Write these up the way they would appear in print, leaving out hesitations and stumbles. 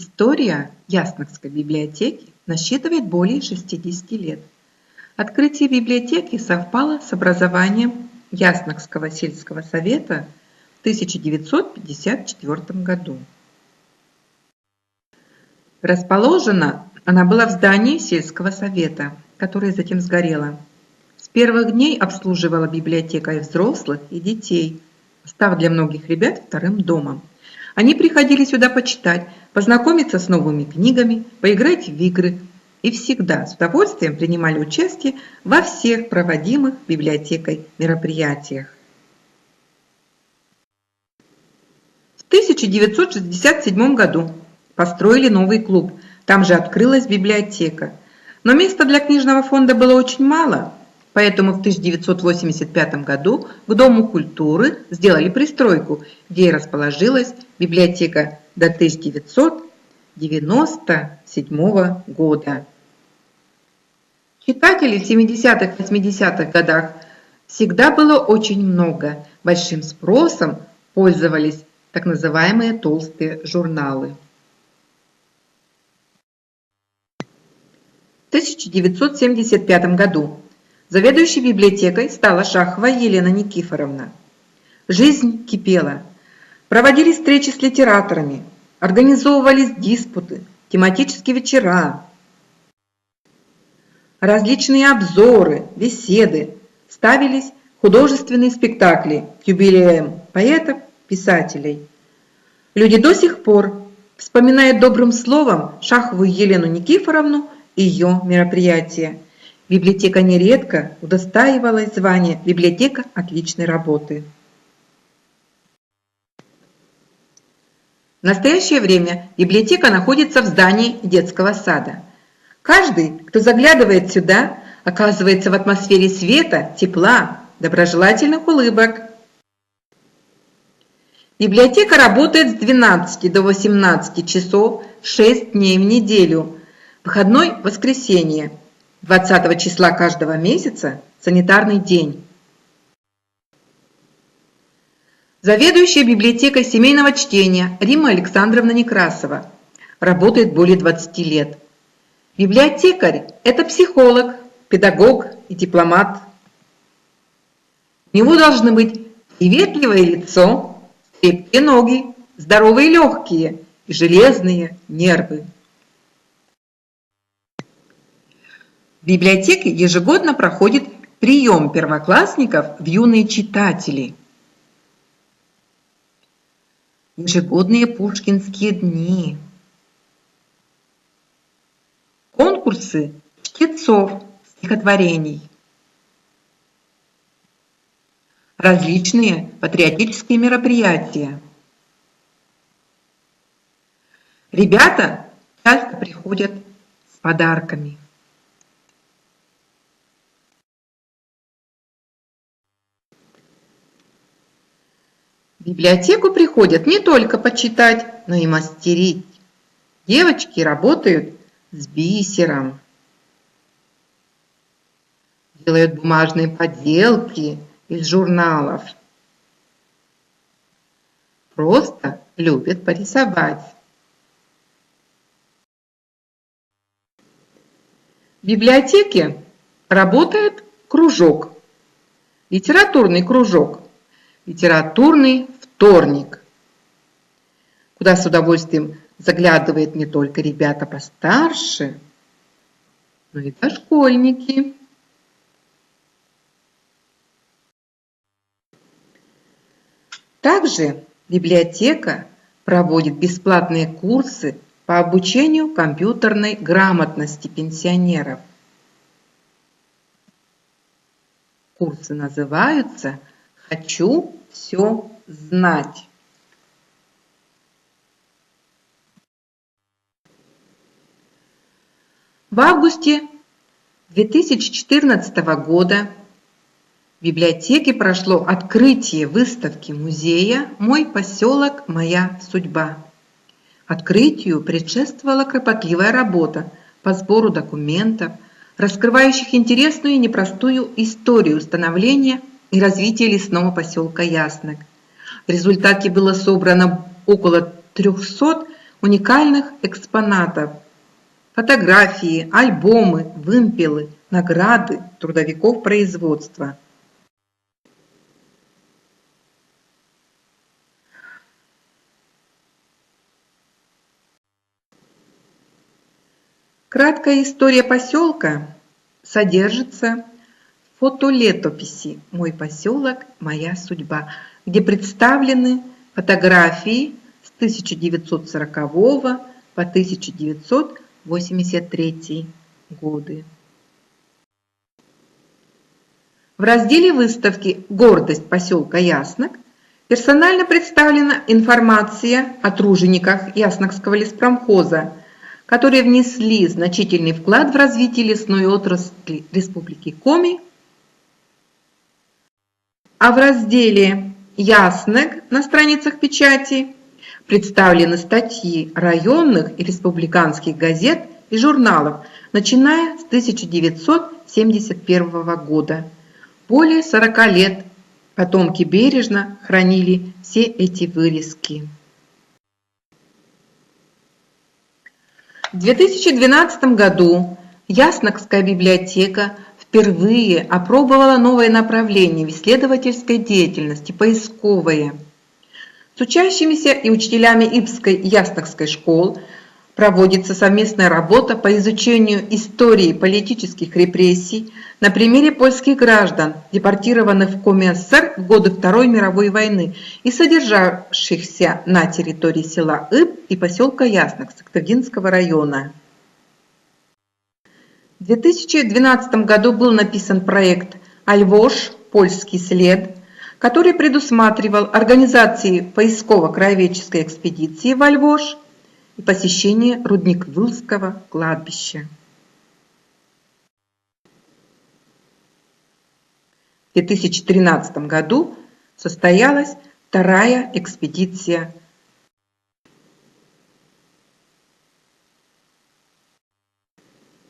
История Яснакской библиотеки насчитывает более 60 лет. Открытие библиотеки совпало с образованием Яснакского сельского совета в 1954 году. Расположена она была в здании сельского совета, которое затем сгорело. С первых дней обслуживала библиотека и взрослых, и детей, став для многих ребят вторым домом. Они приходили сюда почитать, познакомиться с новыми книгами, поиграть в игры и всегда с удовольствием принимали участие во всех проводимых библиотекой мероприятиях. В 1967 году построили новый клуб, там же открылась библиотека. Но места для книжного фонда было очень мало, поэтому в 1985 году к Дому культуры сделали пристройку, где и расположилась библиотека до 1997 года. Читателей в 70-80-х годах всегда было очень много. Большим спросом пользовались так называемые толстые журналы. В 1975 году заведующей библиотекой стала Шахова Елена Никифоровна. Жизнь кипела. Проводились встречи с литераторами, организовывались диспуты, тематические вечера, различные обзоры, беседы, ставились художественные спектакли к юбилеям поэтов, писателей. Люди до сих пор вспоминают добрым словом Шахову Елену Никифоровну и ее мероприятия. Библиотека нередко удостаивалась звания «Библиотека отличной работы». В настоящее время библиотека находится в здании детского сада. Каждый, кто заглядывает сюда, оказывается в атмосфере света, тепла, доброжелательных улыбок. Библиотека работает с 12 до 18 часов 6 дней в неделю. Выходной – воскресенье. 20 числа каждого месяца – санитарный день. Заведующая библиотекой семейного чтения Римма Александровна Некрасова работает более 20 лет. Библиотекарь – это психолог, педагог и дипломат. У него должны быть приветливое лицо, крепкие ноги, здоровые легкие и железные нервы. В библиотеке ежегодно проходит прием первоклассников в юные читатели. Ежегодные пушкинские дни. Конкурсы чтецов стихотворений. Различные патриотические мероприятия. Ребята часто приходят с подарками. В библиотеку приходят не только почитать, но и мастерить. Девочки работают с бисером, делают бумажные поделки из журналов. Просто любят порисовать. В библиотеке работает кружок, литературный кружок, литературный вторник, куда с удовольствием заглядывают не только ребята постарше, но и дошкольники. Также библиотека проводит бесплатные курсы по обучению компьютерной грамотности пенсионеров. Курсы называются «Хочу все знать». В августе 2014 года в библиотеке прошло открытие выставки музея «Мой поселок. Моя судьба». Открытию предшествовала кропотливая работа по сбору документов, раскрывающих интересную и непростую историю становления и развития лесного поселка Яснак. В результате было собрано около 300 уникальных экспонатов, фотографии, альбомы, вымпелы, награды трудовиков производства. Краткая история поселка содержится в фотолетописи «Мой поселок, моя судьба», где представлены фотографии с 1940 по 1983 годы. В разделе выставки «Гордость поселка Яснок» персонально представлена информация о тружениках Яснокского леспромхоза, которые внесли значительный вклад в развитие лесной отрасли Республики Коми. А в разделе «Яснок» на страницах печати представлены статьи районных и республиканских газет и журналов, начиная с 1971 года. Более 40 лет потомки бережно хранили все эти вырезки. В 2012 году Яснокская библиотека впервые опробовала новое направление в исследовательской деятельности – поисковое. С учащимися и учителями Ибской и Яснокской школ проводится совместная работа по изучению истории политических репрессий на примере польских граждан, депортированных в Коми СССР в годы Второй мировой войны и содержавшихся на территории села Иб и поселка Яснок Сыктывдинского района. В 2012 году был написан проект «Альвош. Польский след», который предусматривал организацию поисково-краеведческой экспедиции в Альвош и посещение Рудник-Вылского кладбища. В 2013 году состоялась вторая экспедиция.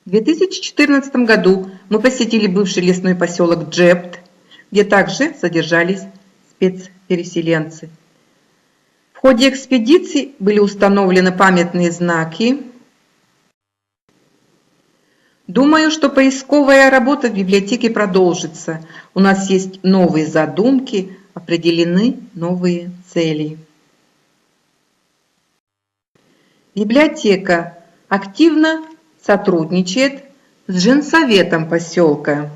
В 2014 году мы посетили бывший лесной поселок Джепт, где также содержались спецпереселенцы. В ходе экспедиции были установлены памятные знаки. Думаю, что поисковая работа в библиотеке продолжится. У нас есть новые задумки, определены новые цели. Библиотека активно сотрудничает с женсоветом поселка,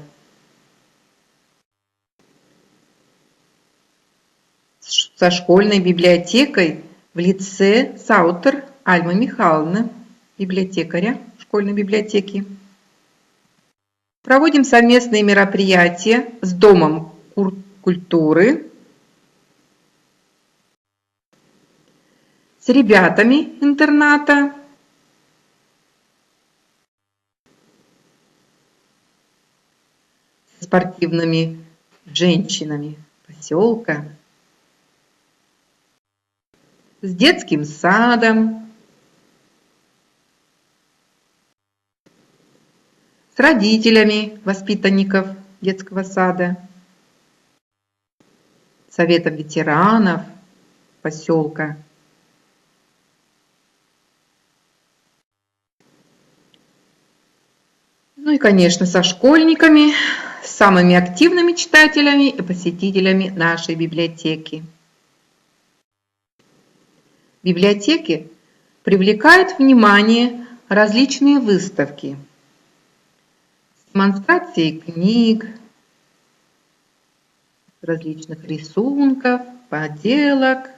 со школьной библиотекой в лице Саутер Альмы Михайловны, библиотекаря школьной библиотеки. Проводим совместные мероприятия с Домом культуры, с ребятами интерната, с спортивными женщинами поселка, с детским садом, с родителями воспитанников детского сада, советом ветеранов поселка. Ну и, конечно, со школьниками, с самыми активными читателями и посетителями нашей библиотеки. Библиотеки привлекают внимание различные выставки с демонстрацией книг, различных рисунков, поделок.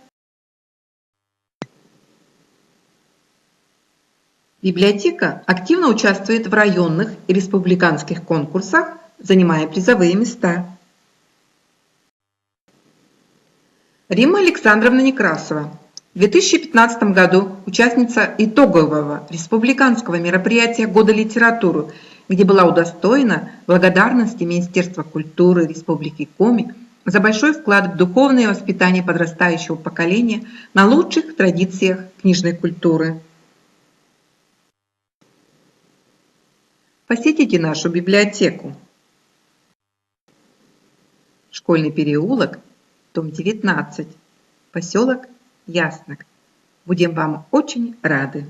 Библиотека активно участвует в районных и республиканских конкурсах, занимая призовые места. Римма Александровна Некрасова. В 2015 году участница итогового республиканского мероприятия «Года литературы», где была удостоена благодарности Министерства культуры Республики Коми за большой вклад в духовное воспитание подрастающего поколения на лучших традициях книжной культуры. Посетите нашу библиотеку. Школьный переулок, дом 19, поселок Яснок. Будем вам очень рады.